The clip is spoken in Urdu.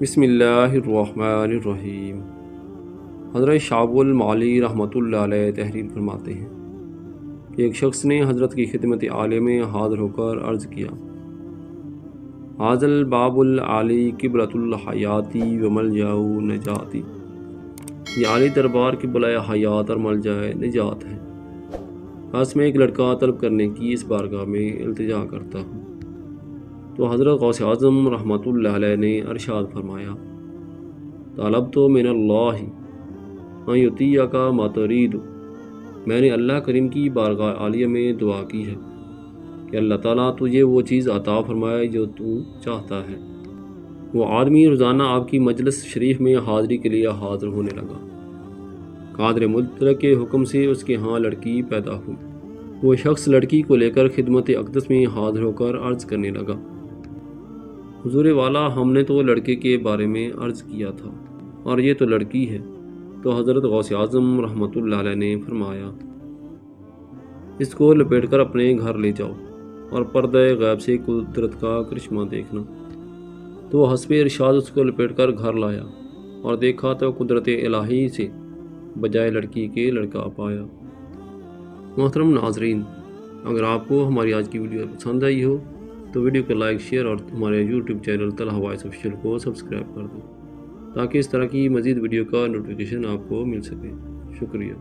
بسم اللہ الرحمن الرحیم۔ حضرت شعب المعلی رحمۃ اللہ علیہ تحریر فرماتے ہیں کہ ایک شخص نے حضرت کی خدمت عالیہ میں حاضر ہو کر عرض کیا، حاذا الباب العالی قبلۃ الحیاتی و ملجأ نجاتی، یہ عالی دربار قبلۂ حیات اور ملجأ نجات ہے، خاص میں ایک لڑکا طلب کرنے کی اس بارگاہ میں التجا کرتا ہوں۔ تو حضرت غوث اعظم رحمۃ اللہ علیہ نے ارشاد فرمایا، طلبت من اللہ ان یعطیک ما ترید، میں نے اللہ کریم کی بارگاہ عالیہ میں دعا کی ہے کہ اللہ تعالیٰ تجھے وہ چیز عطا فرمائے جو تو چاہتا ہے۔ وہ آدمی روزانہ آپ کی مجلس شریف میں حاضری کے لیے حاضر ہونے لگا۔ قادر مطلق کے حکم سے اس کے ہاں لڑکی پیدا ہوئی۔ وہ شخص لڑکی کو لے کر خدمت اقدس میں حاضر ہو کر عرض کرنے لگا، حضور والا، ہم نے تو لڑکے کے بارے میں عرض کیا تھا اور یہ تو لڑکی ہے۔ تو حضرت غوث اعظم رحمۃ اللہ علیہ نے فرمایا، اس کو لپیٹ کر اپنے گھر لے جاؤ اور پردہ غیب سے قدرت کا کرشمہ دیکھنا۔ تو حسب ارشاد اس کو لپیٹ کر گھر لایا اور دیکھا تو قدرت الہی سے بجائے لڑکی کے لڑکا پایا۔ محترم ناظرین، اگر آپ کو ہماری آج کی ویڈیو پسند آئی ہو تو ویڈیو کو لائک، شیئر اور ہمارے YouTube channel Talha voice official کو سبسکرائب کر دیں تاکہ اس طرح کی مزید ویڈیو کا نوٹیفیکیشن آپ کو مل سکے۔ شکریہ۔